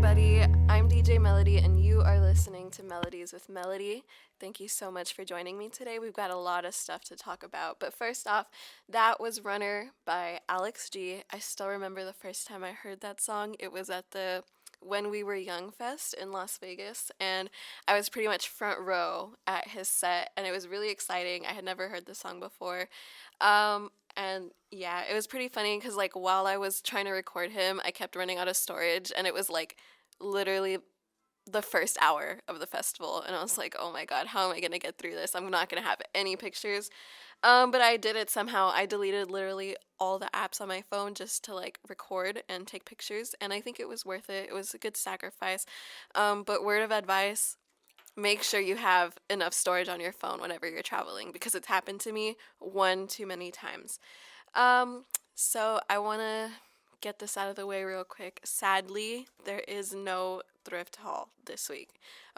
everybody. I'm DJ Melody, and you are listening to Melodies with Melody. Thank you so much for joining me today. We've got a lot of stuff to talk about. But first off, that was Runner by Alex G. I still remember the first time I heard that song. It was at the When We Were Young Fest in Las Vegas, and I was pretty much front row at his set, and it was really exciting. I had never heard the song before. And yeah, it was pretty funny because like while I was trying to record him, I kept running out of storage, and it was like literally the first hour of the festival, and I was like, oh my god, how am I gonna get through this? I'm not gonna have any pictures. But I did it somehow. I deleted literally all the apps on my phone just to like record and take pictures, and I think it was worth it. It was a good sacrifice. But word of advice, make sure you have enough storage on your phone whenever you're traveling because it's happened to me one too many times. So I want to get this out of the way real quick. Sadly, there is no thrift haul this week.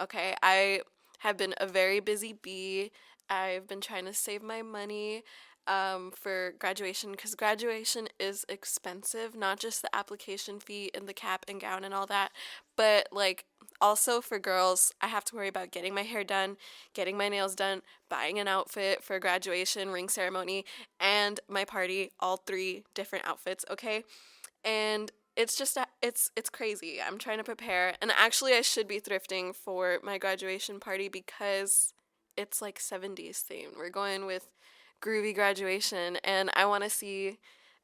Okay, I have been a very busy bee. I've been trying to save my money for graduation because graduation is expensive, not just the application fee and the cap and gown and all that, but like also for girls, I have to worry about getting my hair done, getting my nails done, buying an outfit for graduation, ring ceremony, and my party, all three different outfits, okay? And it's just it's crazy. I'm trying to prepare, and actually I should be thrifting for my graduation party because it's like 70s themed. We're going with groovy graduation, and I want to see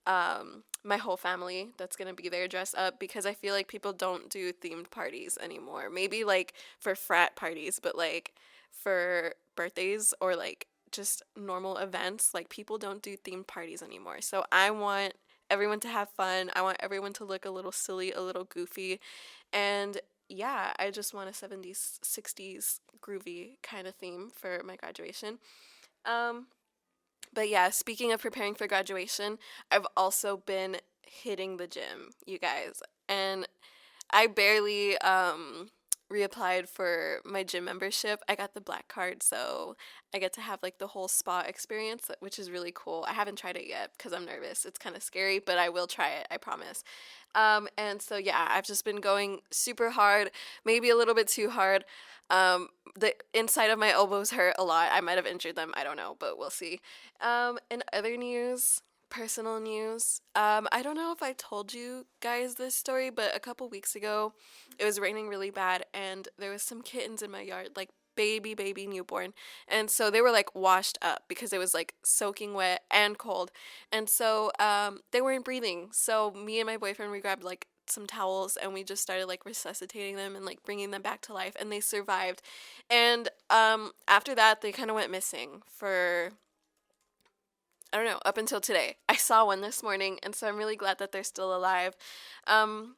my whole family that's going to be there dress up because I feel like people don't do themed parties anymore. Maybe like for frat parties, but like for birthdays or like just normal events, like people don't do themed parties anymore. So I want everyone to have fun. I want everyone to look a little silly, a little goofy. And yeah, I just want a 70s, 60s groovy kind of theme for my graduation. Um, but yeah, speaking of preparing for graduation, I've also been hitting the gym, you guys. And I barely reapplied for my gym membership. I got the black card, so I get to have like the whole spa experience, which is really cool. I haven't tried it yet because I'm nervous. It's kind of scary, but I will try it, I promise. And so yeah, I've just been going super hard, maybe a little bit too hard. The inside of my elbows hurt a lot. I might have injured them. I don't know, but we'll see. In other news, personal news, I don't know if I told you guys this story, but a couple weeks ago, it was raining really bad, and there was some kittens in my yard, like baby newborn, and so they were like washed up because it was like soaking wet and cold, and so they weren't breathing. So me and my boyfriend, we grabbed like some towels and we just started like resuscitating them and like bringing them back to life, and they survived. And after that they kind of went missing for, I don't know, up until today. I saw one this morning, and so I'm really glad that they're still alive. um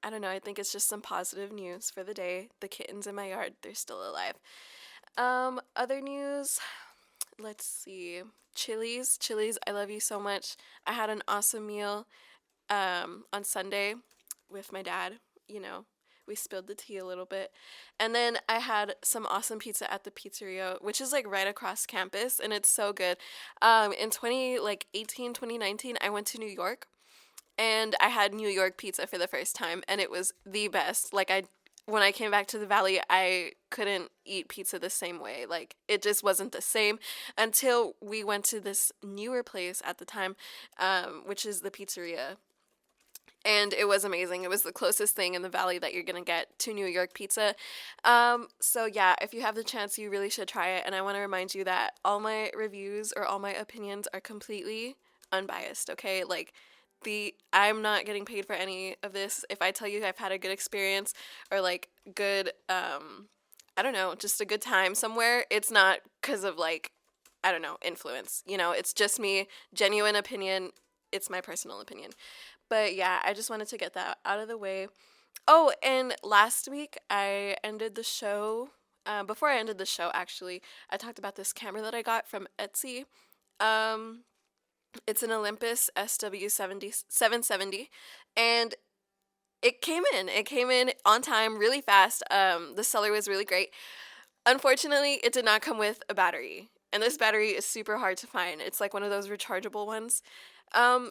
I don't know, I think it's just some positive news for the day. The kittens in my yard, they're still alive. Other news, let's see. Chili's, I love you so much. I had an awesome meal on Sunday with my dad. You know, we spilled the tea a little bit. And then I had some awesome pizza at the pizzeria, which is like right across campus, and it's so good. In 2019, I went to New York, and I had New York pizza for the first time, and it was the best. Like when I came back to the valley, I couldn't eat pizza the same way. Like it just wasn't the same until we went to this newer place at the time, which is the pizzeria, and it was amazing. It was the closest thing in the valley that you're gonna get to New York pizza. So yeah, if you have the chance, you really should try it. And I want to remind you that all my reviews or all my opinions are completely unbiased. Okay, like I'm not getting paid for any of this. If I tell you I've had a good experience or like good, I don't know, just a good time somewhere, it's not because of like, I don't know, influence. You know, it's just me, genuine opinion. It's my personal opinion. But yeah, I just wanted to get that out of the way. Oh, and last week I ended the show. Before I ended the show, actually, I talked about this camera that I got from Etsy. Um, it's an Olympus SW770, and it came in. It came in on time, really fast. The seller was really great. Unfortunately, it did not come with a battery, and this battery is super hard to find. It's like one of those rechargeable ones.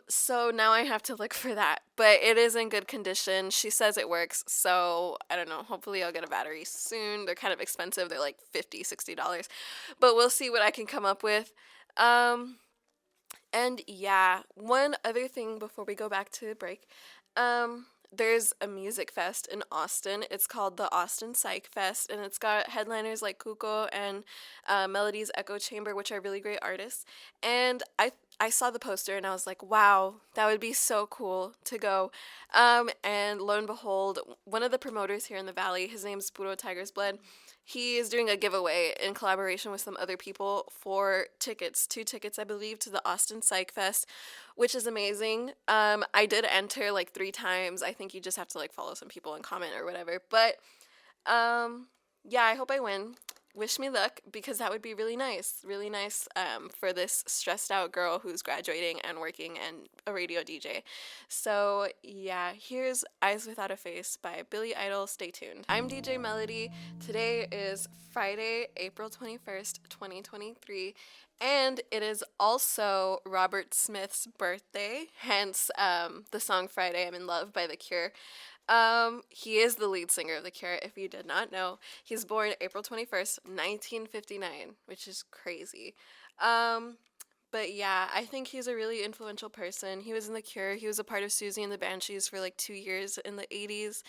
So now I have to look for that, but it is in good condition. She says it works, so I don't know. Hopefully I'll get a battery soon. They're kind of expensive. They're like $50, $60, but we'll see what I can come up with. Um, and yeah, one other thing before we go back to the break. There's a music fest in Austin. It's called the Austin Psych Fest, and it's got headliners like Kuko and Melodies Echo Chamber, which are really great artists. And I saw the poster and I was like, wow, that would be so cool to go. And lo and behold, one of the promoters here in the Valley, his name's Puro Tiger's Blood. He is doing a giveaway in collaboration with some other people for tickets, 2 tickets, I believe, to the Austin Psych Fest, which is amazing. I did enter like 3 times. I think you just have to like follow some people and comment or whatever. But yeah, I hope I win. Wish me luck because that would be really nice for this stressed out girl who's graduating and working and a radio DJ. So yeah, here's Eyes Without a Face by Billy Idol. Stay tuned. I'm DJ Melody. Today is Friday, April 21st, 2023. And it is also Robert Smith's birthday, hence the song Friday I'm in Love by The Cure. He is the lead singer of The Cure, if you did not know. He's born April 21st, 1959, which is crazy. Um, but yeah, I think he's a really influential person. He was in The Cure. He was a part of Susie and the Banshees for like 2 years in the 80s.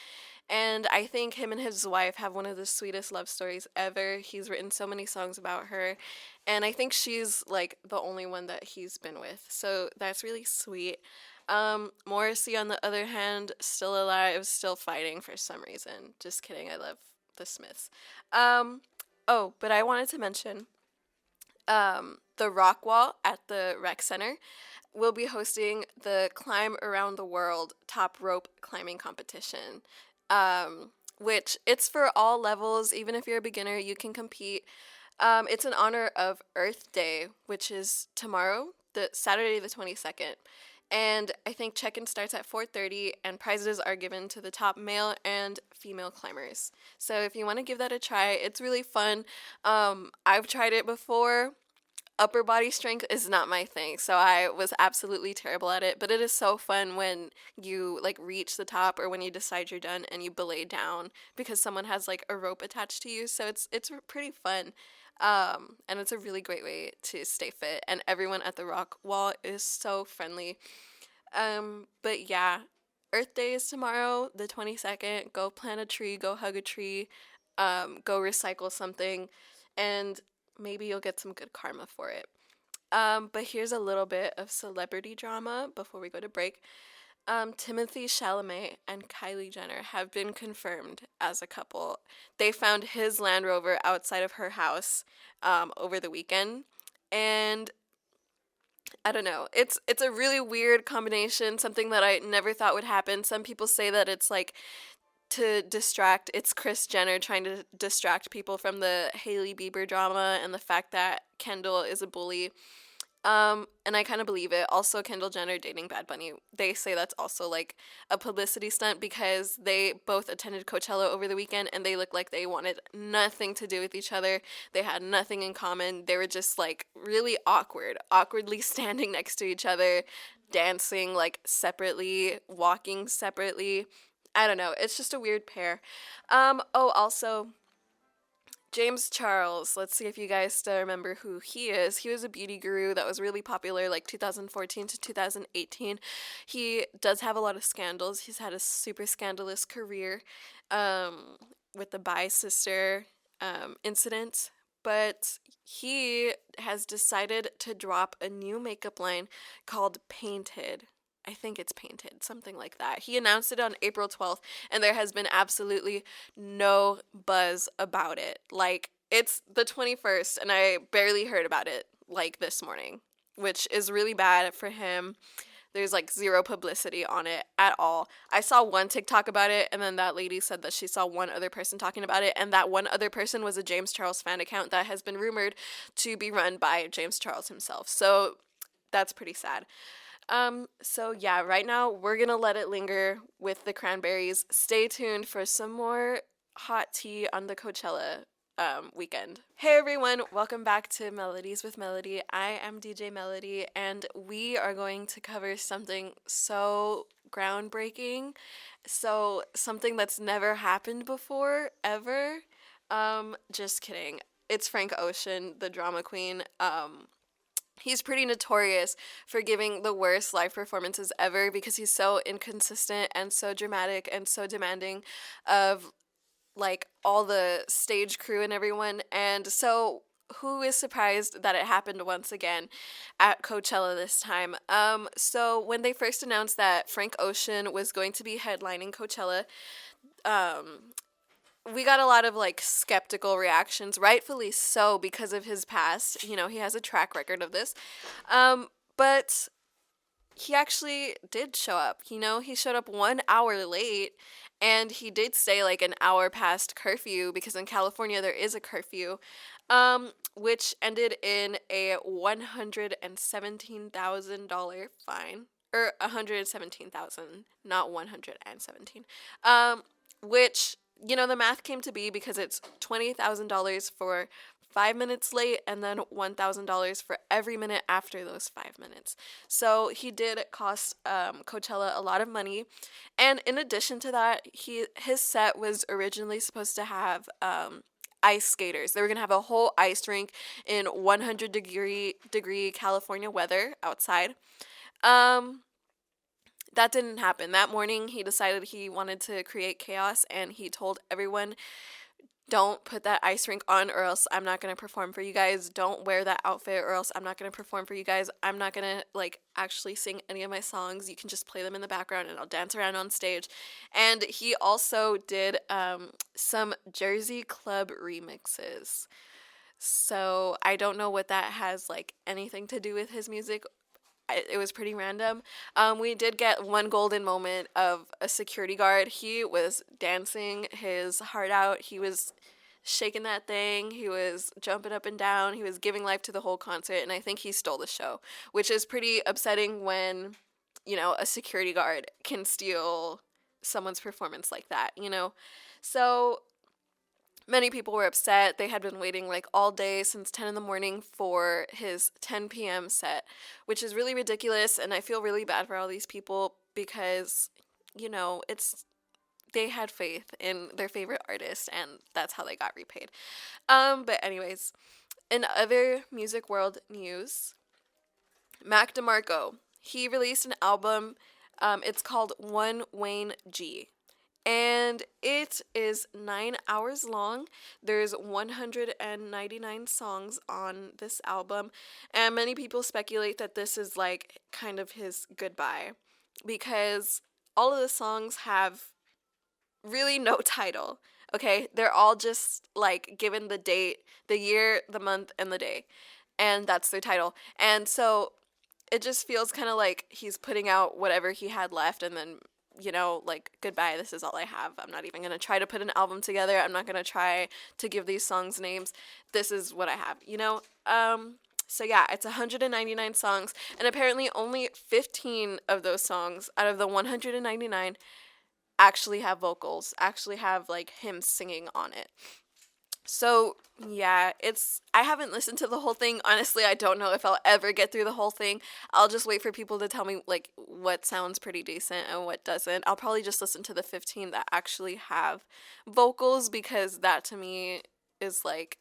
And I think him and his wife have one of the sweetest love stories ever. He's written so many songs about her. And I think she's like the only one that he's been with. So that's really sweet. Morrissey, on the other hand, still alive, still fighting for some reason. Just kidding. I love the Smiths. Oh, but I wanted to mention the Rock Wall at the Rec Center will be hosting the Climb Around the World Top Rope Climbing Competition, which it's for all levels. Even if you're a beginner, you can compete. It's in honor of Earth Day, which is tomorrow, the Saturday the 22nd. And I think check-in starts at 4:30 and prizes are given to the top male and female climbers. So if you want to give that a try, it's really fun. I've tried it before. Upper body strength is not my thing, so I was absolutely terrible at it, but it is so fun when you like reach the top or when you decide you're done and you belay down because someone has like a rope attached to you. So it's pretty fun. And it's a really great way to stay fit, and everyone at the rock wall is so friendly. But yeah, Earth Day is tomorrow, the 22nd. Go plant a tree, go hug a tree, go recycle something, and maybe you'll get some good karma for it. But here's a little bit of celebrity drama before we go to break. Timothy Chalamet and Kylie Jenner have been confirmed as a couple. They found his Land Rover outside of her house over the weekend, and I don't know. It's a really weird combination, something that I never thought would happen. Some people say that it's like to distract. It's Kris Jenner trying to distract people from the Hailey Bieber drama and the fact that Kendall is a bully. And I kind of believe it. Also, Kendall Jenner dating Bad Bunny. They say that's also like a publicity stunt because they both attended Coachella over the weekend and they looked like they wanted nothing to do with each other. They had nothing in common. They were just like really awkwardly standing next to each other, dancing like separately, walking separately. I don't know. It's just a weird pair. Oh, also, James Charles, let's see if you guys still remember who he is. He was a beauty guru that was really popular like 2014 to 2018. He does have a lot of scandals. He's had a super scandalous career with the Bi Sister incident. But he has decided to drop a new makeup line called Painted. I think it's Painted, something like that. He announced it on April 12th, and there has been absolutely no buzz about it. Like, it's the 21st, and I barely heard about it, like, this morning, which is really bad for him. There's, like, zero publicity on it at all. I saw one TikTok about it, and then that lady said that she saw one other person talking about it, and that one other person was a James Charles fan account that has been rumored to be run by James Charles himself. So, that's pretty sad. So yeah, right now we're gonna let it linger with the Cranberries. Stay tuned for some more hot tea on the Coachella weekend. Hey everyone, welcome back to Melodies with Melody. I am DJ Melody, and we are going to cover something so groundbreaking, so something that's never happened before, ever. Just kidding. It's Frank Ocean, the drama queen. He's pretty notorious for giving the worst live performances ever because he's so inconsistent and so dramatic and so demanding of like all the stage crew and everyone. And so who is surprised that it happened once again at Coachella this time? So when they first announced that Frank Ocean was going to be headlining Coachella, we got a lot of like skeptical reactions, rightfully so because of his past. You know, he has a track record of this. But he actually did show up. You know, he showed up 1 hour late, and he did stay like an hour past curfew because in California there is a curfew, which ended in a $117,000 fine. Or 117,000, not 117. Which, you know, the math came to be because it's $20,000 for 5 minutes late and then $1,000 for every minute after those 5 minutes. So he did cost Coachella a lot of money. And in addition to that, his set was originally supposed to have ice skaters. They were going to have a whole ice rink in 100-degree California weather outside. That didn't happen. That morning, he decided he wanted to create chaos, and he told everyone, don't put that ice rink on or else I'm not going to perform for you guys. Don't wear that outfit or else I'm not going to perform for you guys. I'm not going to like actually sing any of my songs. You can just play them in the background and I'll dance around on stage. And he also did some Jersey Club remixes. So I don't know what that has like anything to do with his music. It was pretty random. We did get one golden moment of a security guard. He was dancing his heart out. He was shaking that thing. He was jumping up and down. He was giving life to the whole concert, and I think he stole the show, which is pretty upsetting when, you know, a security guard can steal someone's performance like that, you know? So many people were upset. They had been waiting like all day since 10 in the morning for his 10 p.m. set, which is really ridiculous. And I feel really bad for all these people because, you know, they had faith in their favorite artist and that's how they got repaid. But anyways, in other music world news, Mac DeMarco, he released an album. It's called One Wayne G, and it is 9 hours long. There's 199 songs on this album, and many people speculate that this is like kind of his goodbye because all of the songs have really no title. Okay, they're all just like given the date, the year, the month, and the day, and that's their title. And so it just feels kind of like he's putting out whatever he had left and then, you know, like, goodbye, this is all I have. I'm not even going to try to put an album together. I'm not going to try to give these songs names. This is what I have, you know? So yeah, it's 199 songs, and apparently only 15 of those songs out of the 199 actually have vocals, actually have, like, him singing on it. So, yeah, I haven't listened to the whole thing. Honestly, I don't know if I'll ever get through the whole thing. I'll just wait for people to tell me, like, what sounds pretty decent and what doesn't. I'll probably just listen to the 15 that actually have vocals because that to me is, like,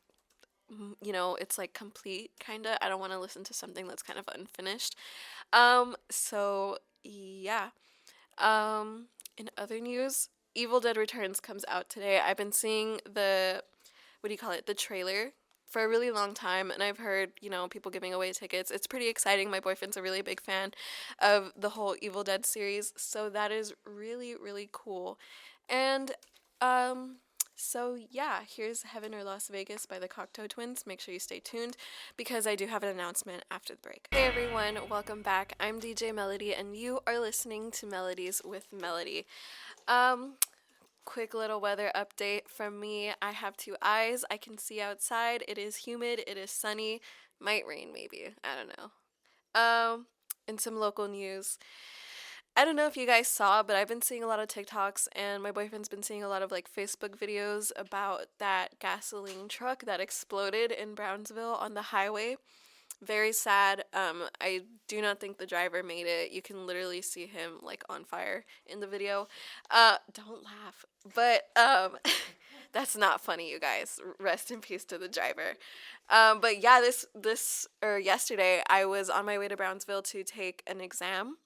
you know, it's, like, complete, kind of. I don't want to listen to something that's kind of unfinished. So, yeah. In other news, Evil Dead Returns comes out today. I've been seeing the trailer for a really long time, and I've heard, you know, people giving away tickets. It's pretty exciting. My boyfriend's a really big fan of the whole Evil Dead series, so that is really, really cool. And, so yeah, here's Heaven or Las Vegas by the Cocteau Twins. Make sure you stay tuned because I do have an announcement after the break. Hey everyone, welcome back. I'm DJ Melody, and you are listening to Melodies with Melody. Quick little weather update from me. I have two eyes. I can see outside. It is humid. It is sunny. Might rain maybe. I don't know. In some local news, I don't know if you guys saw, but I've been seeing a lot of TikToks, and my boyfriend's been seeing a lot of like Facebook videos about that gasoline truck that exploded in Brownsville on the highway. Very sad. I do not think the driver made it. You can literally see him like on fire in the video. Don't laugh. But that's not funny, you guys. Rest in peace to the driver. But yeah, this or yesterday I was on my way to Brownsville to take an exam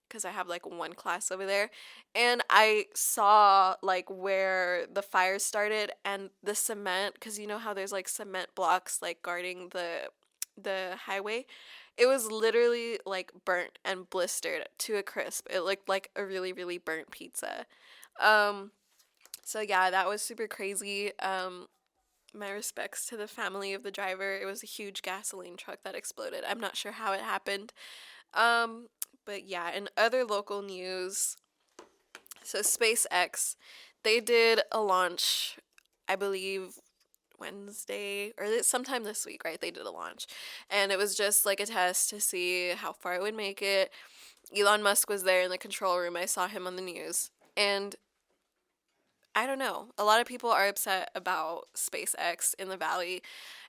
because I have like one class over there, and I saw like where the fire started and the cement, because you know how there's like cement blocks like guarding the highway. It was literally like burnt and blistered to a crisp. It looked like a really really burnt pizza. Um, so yeah, that was super crazy. My respects to the family of the driver. It was a huge gasoline truck that exploded. I'm not sure how it happened. Um, but yeah, in other local news, so SpaceX, they did a launch, I believe Wednesday or sometime this week, right? They did a launch. And it was just like a test to see how far it would make it. Elon Musk was there in the control room. I saw him on the news. And I don't know. A lot of people are upset about SpaceX in the valley,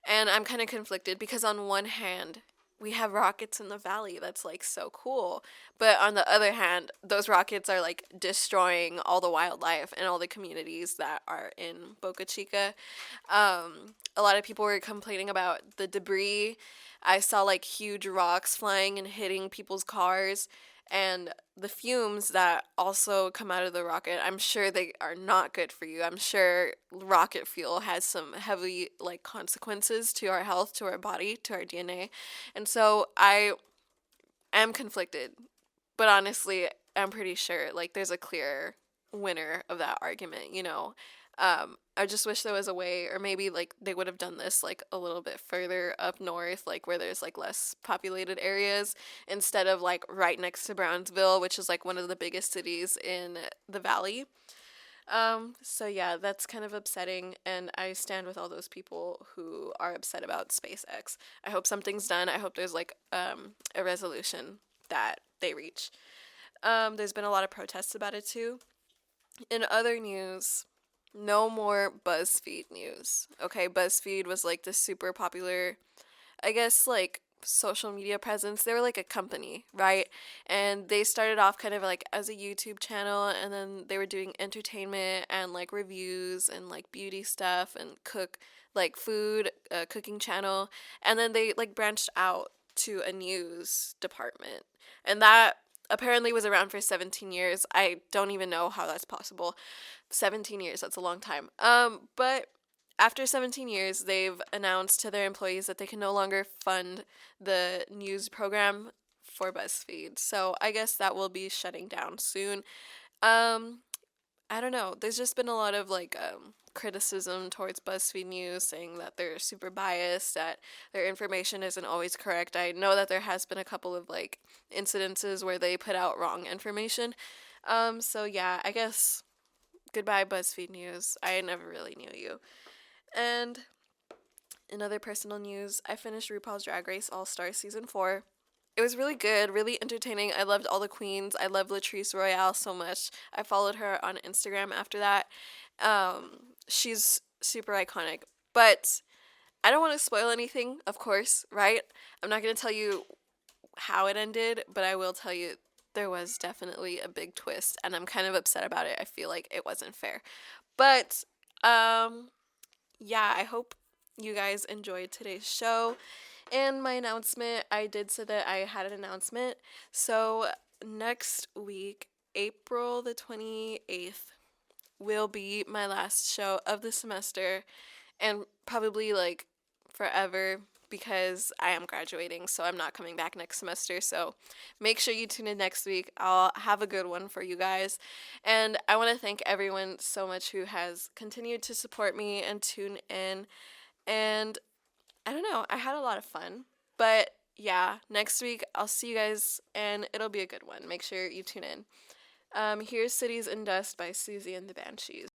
and I'm kind of conflicted because on one hand, we have rockets in the valley that's like so cool, but on the other hand, those rockets are like destroying all the wildlife and all the communities that are in Boca Chica. A lot of people were complaining about the debris. I saw like huge rocks flying and hitting people's cars, and the fumes that also come out of the rocket. I'm sure they are not good for you. I'm sure rocket fuel has some heavy like consequences to our health, to our body, to our DNA. And so I am conflicted, but honestly, I'm pretty sure like there's a clear winner of that argument, you know. I just wish there was a way, or maybe like they would have done this like a little bit further up north, like where there's like less populated areas, instead of like right next to Brownsville, which is like one of the biggest cities in the valley. So yeah, that's kind of upsetting, and I stand with all those people who are upset about SpaceX. I hope something's done. I hope there's like a resolution that they reach. There's been a lot of protests about it too. In other news, no more BuzzFeed news. Okay, BuzzFeed was like this super popular, I guess, like social media presence. They were like a company, right? And they started off kind of like as a YouTube channel, and then they were doing entertainment and like reviews and like beauty stuff and like food, cooking channel. And then they like branched out to a news department. And that apparently was around for 17 years. I don't even know how that's possible. 17 years, that's a long time. But after 17 years, they've announced to their employees that they can no longer fund the news program for BuzzFeed. So I guess that will be shutting down soon. Um, I don't know. There's just been a lot of like criticism towards BuzzFeed News, saying that they're super biased, that their information isn't always correct. I know that there has been a couple of like incidences where they put out wrong information. So yeah, I guess goodbye BuzzFeed News. I never really knew you. And in other personal news, I finished RuPaul's Drag Race All Star Season 4. It was really good, really entertaining. I loved all the queens. I love Latrice Royale so much. I followed her on Instagram after that. She's super iconic. But I don't want to spoil anything, of course, right? I'm not going to tell you how it ended, but I will tell you there was definitely a big twist, and I'm kind of upset about it. I feel like it wasn't fair. But yeah, I hope you guys enjoyed today's show. And my announcement, I did say that I had an announcement. So next week, April the 28th, will be my last show of the semester, and probably like forever, because I am graduating, so I'm not coming back next semester. So make sure you tune in next week. I'll have a good one for you guys. And I want to thank everyone so much who has continued to support me and tune in. And I don't know, I had a lot of fun. But yeah, next week I'll see you guys, and it'll be a good one. Make sure you tune in. Here's Cities and Dust by Susie and the Banshees.